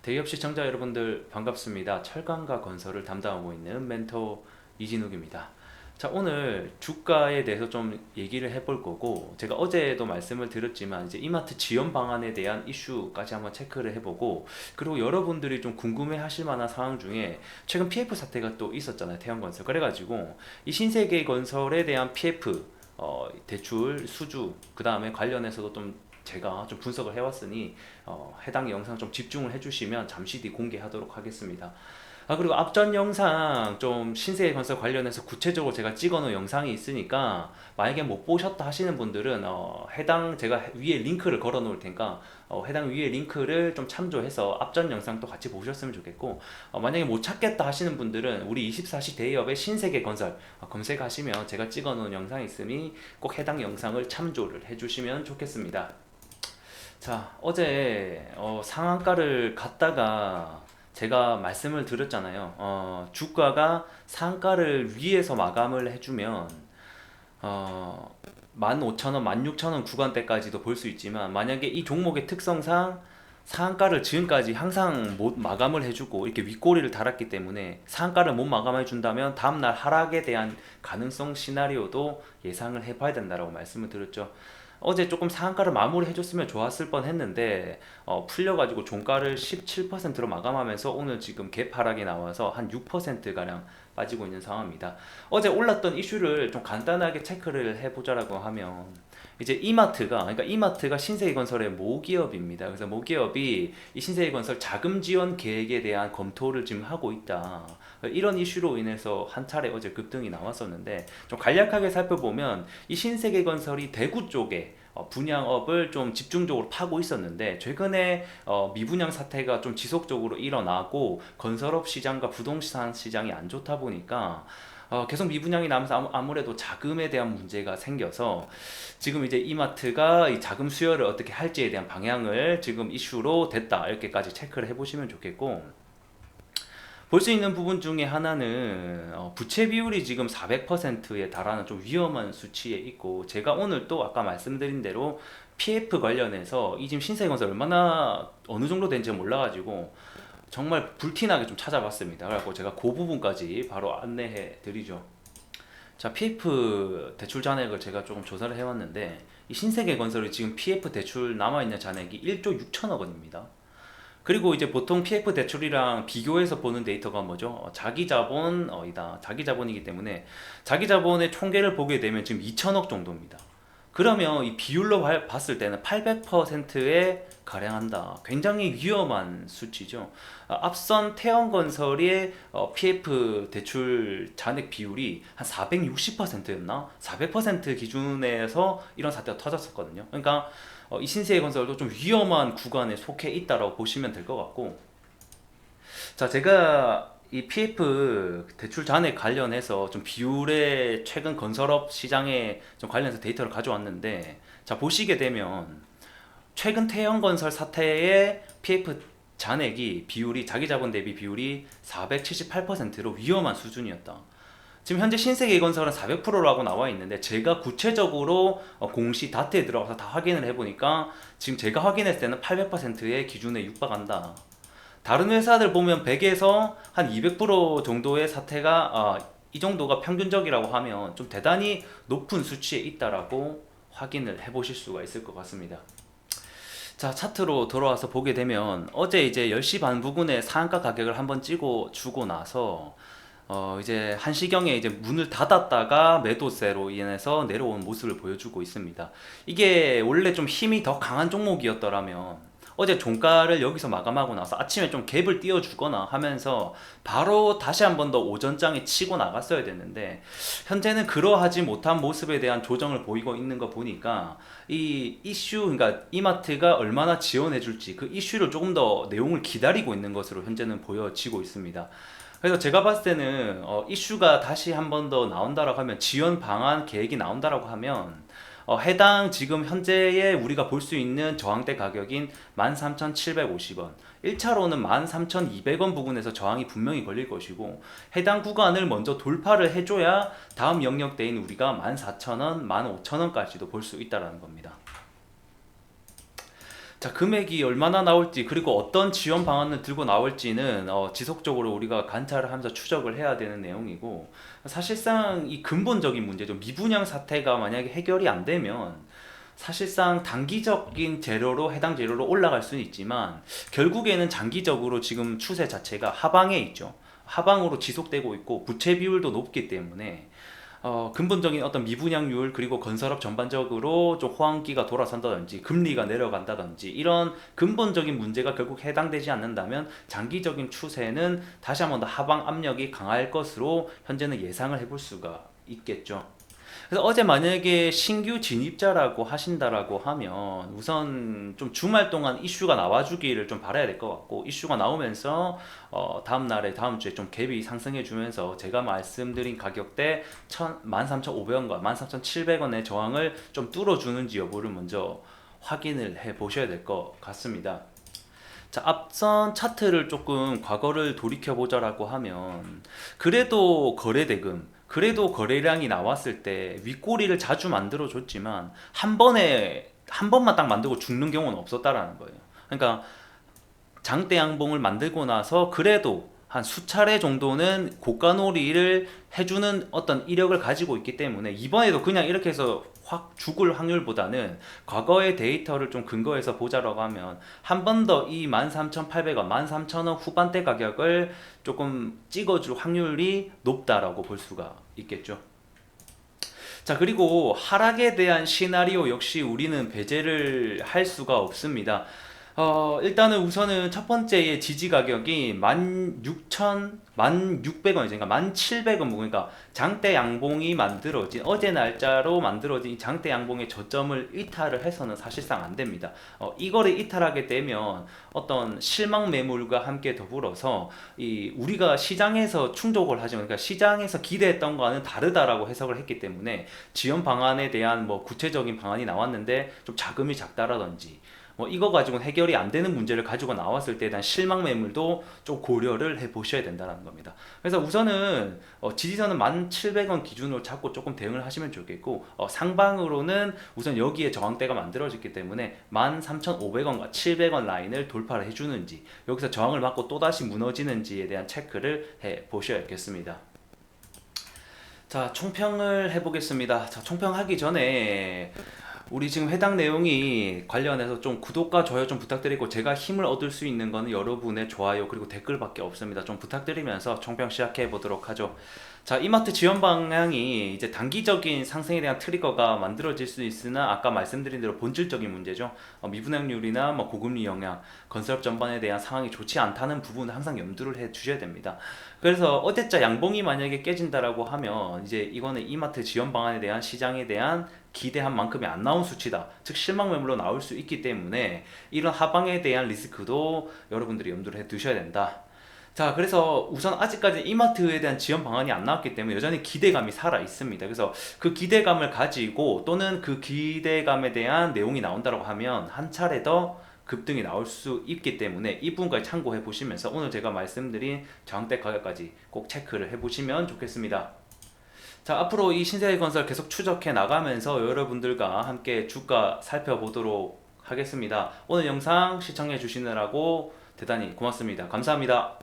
대기업 시청자 여러분들 반갑습니다. 철강과 건설을 담당하고 있는 멘토 이진욱입니다. 자, 오늘 주가에 대해서 좀 얘기를 해볼 거고, 제가 어제도 말씀을 드렸지만 이제 이마트 지원 방안에 대한 이슈까지 한번 체크를 해보고, 그리고 여러분들이 좀 궁금해 하실 만한 상황 중에 최근 PF 사태가 또 있었잖아요. 태양건설. 그래가지고 이 신세계건설에 대한 PF 대출 수주, 그 다음에 관련해서도 좀 제가 좀 분석을 해왔으니 해당 영상 좀 집중을 해주시면 잠시 뒤 공개하도록 하겠습니다. 그리고 앞전 영상 좀 신세계건설 관련해서 구체적으로 제가 찍어놓은 영상이 있으니까 만약에 못 보셨다 하시는 분들은 해당 제가 위에 링크를 걸어 놓을 테니까 해당 위에 링크를 좀 참조해서 앞전 영상도 같이 보셨으면 좋겠고, 만약에 못 찾겠다 하시는 분들은 우리 24시 대기업의 신세계건설 검색하시면 제가 찍어 놓은 영상이 있으니 꼭 해당 영상을 참조를 해주시면 좋겠습니다. 자, 어제 상한가를 갔다가 제가 말씀을 드렸잖아요. 주가가 상한가를 위에서 마감을 해주면 15,000원, 16,000원 구간대까지도 볼 수 있지만, 만약에 이 종목의 특성상 상한가를 지금까지 항상 못 마감을 해주고 이렇게 윗꼬리를 달았기 때문에 상한가를 못 마감해 준다면 다음날 하락에 대한 가능성 시나리오도 예상을 해봐야 된다라고 말씀을 드렸죠. 어제 조금 상한가를 마무리 해줬으면 좋았을 뻔 했는데 풀려가지고 종가를 17%로 마감하면서 오늘 지금 갭 하락이 나와서 한 6%가량 빠지고 있는 상황입니다. 어제 올랐던 이슈를 좀 간단하게 체크를 해보자라고 하면, 이제 그러니까 이마트가 신세계건설의 모기업입니다. 그래서 모기업이 이 신세계건설 자금 지원 계획에 대한 검토를 지금 하고 있다, 이런 이슈로 인해서 한 차례 어제 급등이 나왔었는데, 좀 간략하게 살펴보면 이 신세계건설이 대구 쪽에 분양업을 좀 집중적으로 파고 있었는데, 최근에 미분양 사태가 좀 지속적으로 일어나고 건설업 시장과 부동산 시장이 안 좋다 보니까 계속 미분양이 나면서 아무래도 자금에 대한 문제가 생겨서 지금 이제 이마트가 이 자금 수요를 어떻게 할지에 대한 방향을 지금 이슈로 됐다, 이렇게까지 체크를 해보시면 좋겠고, 볼 수 있는 부분 중에 하나는 부채 비율이 지금 400%에 달하는 좀 위험한 수치에 있고, 제가 오늘 또 아까 말씀드린 대로 PF 관련해서 이 지금 신세건설 얼마나 어느 정도 된지 몰라가지고 정말 불티나게 좀 찾아봤습니다. 그래갖고 제가 그 부분까지 바로 안내해 드리죠. 자, PF 대출 잔액을 제가 조금 조사를 해왔는데, 이 신세계건설이 지금 PF 대출 남아있는 잔액이 1조 6천억 원입니다. 그리고 이제 보통 PF 대출이랑 비교해서 보는 데이터가 뭐죠? 자기 자본이다. 자기 자본이기 때문에 자기 자본의 총계를 보게 되면 지금 2천억 정도입니다. 그러면 이 비율로 봤을 때는 800%에 가량한다. 굉장히 위험한 수치죠. 앞선 태형건설의 PF 대출 잔액 비율이 한 460%였나? 400% 기준에서 이런 사태가 터졌었거든요. 그러니까 이 신세계건설도 좀 위험한 구간에 속해 있다라고 보시면 될 것 같고, 자, 제가 이 PF 대출 잔액 관련해서 좀 비율의 최근 건설업 시장에 좀 관련해서 데이터를 가져왔는데, 자, 보시게 되면 최근 태형건설 사태의 PF 잔액이 비율이 자기 자본 대비 비율이 478%로 위험한 수준이었다. 지금 현재 신세계건설은 400%라고 나와 있는데, 제가 구체적으로 공시 다트에 들어가서 다 확인을 해보니까 지금 제가 확인했을 때는 800%의 기준에 육박한다. 다른 회사들 보면 100에서 한 200% 정도의 사태가 이 정도가 평균적이라고 하면 좀 대단히 높은 수치에 있다라고 확인을 해보실 수가 있을 것 같습니다. 자, 차트로 돌아와서 보게 되면 어제 이제 10시 반 부근에 상한가 가격을 한번 찍어 주고 나서 이제 1시경에 이제 문을 닫았다가 매도세로 인해서 내려온 모습을 보여주고 있습니다. 이게 원래 좀 힘이 더 강한 종목이었더라면 어제 종가를 여기서 마감하고 나서 아침에 좀 갭을 띄워주거나 하면서 바로 다시 한 번 더 오전장에 치고 나갔어야 됐는데, 현재는 그러하지 못한 모습에 대한 조정을 보이고 있는 거 보니까 이 이슈, 그러니까 이마트가 얼마나 지원해줄지 그 이슈를 조금 더 내용을 기다리고 있는 것으로 현재는 보여지고 있습니다. 그래서 제가 봤을 때는 이슈가 다시 한 번 더 나온다라고 하면, 지원 방안 계획이 나온다라고 하면 해당 지금 현재의 우리가 볼 수 있는 저항대 가격인 13,750원, 1차로는 13,200원 부근에서 저항이 분명히 걸릴 것이고, 해당 구간을 먼저 돌파를 해줘야 다음 영역대인 우리가 14,000원, 15,000원까지도 볼 수 있다는 겁니다. 자, 금액이 얼마나 나올지, 그리고 어떤 지원 방안을 들고 나올지는 지속적으로 우리가 관찰을 하면서 추적을 해야 되는 내용이고, 사실상 이 근본적인 문제죠. 미분양 사태가 만약에 해결이 안 되면 사실상 단기적인 재료로 해당 재료로 올라갈 수는 있지만 결국에는 장기적으로 지금 추세 자체가 하방에 있죠. 하방으로 지속되고 있고 부채 비율도 높기 때문에 근본적인 어떤 미분양률 그리고 건설업 전반적으로 좀 호황기가 돌아선다든지 금리가 내려간다든지 이런 근본적인 문제가 결국 해당되지 않는다면 장기적인 추세는 다시 한번 더 하방 압력이 강할 것으로 현재는 예상을 해볼 수가 있겠죠. 그래서 어제 만약에 신규 진입자라고 하신다라고 하면 우선 좀 주말 동안 이슈가 나와주기를 좀 바라야 될 것 같고, 이슈가 나오면서 다음 날에 다음 주에 좀 갭이 상승해 주면서 제가 말씀드린 가격대 13,500원과 13,700원의 저항을 좀 뚫어주는지 여부를 먼저 확인을 해 보셔야 될 것 같습니다. 자, 앞선 차트를 조금 과거를 돌이켜보자라고 하면 그래도 거래량이 나왔을 때 윗꼬리를 자주 만들어줬지만 한 번만 딱 만들고 죽는 경우는 없었다라는 거예요. 그러니까 장대 양봉을 만들고 나서 그래도 한 수차례 정도는 고가놀이를 해주는 어떤 이력을 가지고 있기 때문에 이번에도 그냥 이렇게 해서 확 죽을 확률보다는 과거의 데이터를 좀 근거해서 보자라고 하면 한 번 더 이 13,800원, 13,000원 후반대 가격을 조금 찍어줄 확률이 높다라고 볼 수가 있겠죠. 자, 그리고 하락에 대한 시나리오 역시 우리는 배제를 할 수가 없습니다. 일단은 우선은 첫 번째의 지지 가격이 16,1,600원이죠. 그러니까 1,700원, 그러니까 장대 양봉이 만들어진, 어제 날짜로 만들어진 이 장대 양봉의 저점을 이탈을 해서는 사실상 안 됩니다. 이거를 이탈하게 되면 어떤 실망 매물과 함께 더불어서 우리가 시장에서 충족을 하지만, 그러니까 시장에서 기대했던 거와는 다르다라고 해석을 했기 때문에 지원 방안에 대한 뭐 구체적인 방안이 나왔는데 좀 자금이 작다라든지 이거 가지고는 해결이 안 되는 문제를 가지고 나왔을 때에 대한 실망 매물도 좀 고려를 해 보셔야 된다는 겁니다. 그래서 우선은 지지선은 1,700원 기준으로 잡고 조금 대응을 하시면 좋겠고, 상방으로는 우선 여기에 저항대가 만들어졌기 때문에 13,500원과 700원 라인을 돌파를 해주는지, 여기서 저항을 맞고 또다시 무너지는지에 대한 체크를 해 보셔야겠습니다. 자, 총평을 해보겠습니다. 자, 총평하기 전에 우리 지금 해당 내용이 관련해서 좀 구독과 좋아요 좀 부탁드리고, 제가 힘을 얻을 수 있는 거는 여러분의 좋아요 그리고 댓글밖에 없습니다. 좀 부탁드리면서 총평 시작해 보도록 하죠. 자, 이마트 지원 방향이 이제 단기적인 상승에 대한 트리거가 만들어질 수 있으나 아까 말씀드린 대로 본질적인 문제죠. 미분양률이나 뭐 고금리 영향, 건설업 전반에 대한 상황이 좋지 않다는 부분을 항상 염두를 해 주셔야 됩니다. 그래서 어제자 양봉이 만약에 깨진다라고 하면 이제 이거는 이마트 지원 방안에 대한 시장에 대한 기대한 만큼이 안 나온 수치다, 즉 실망 매물로 나올 수 있기 때문에 이런 하방에 대한 리스크도 여러분들이 염두를 해 두셔야 된다. 자, 그래서 우선 아직까지 이마트에 대한 지원 방안이 안 나왔기 때문에 여전히 기대감이 살아 있습니다. 그래서 그 기대감을 가지고 또는 그 기대감에 대한 내용이 나온다고 하면 한 차례 더 급등이 나올 수 있기 때문에 이 부분까지 참고해 보시면서 오늘 제가 말씀드린 저항대 가격까지 꼭 체크를 해 보시면 좋겠습니다. 자, 앞으로 이 신세계건설 계속 추적해 나가면서 여러분들과 함께 주가 살펴보도록 하겠습니다. 오늘 영상 시청해 주시느라고 대단히 고맙습니다. 감사합니다.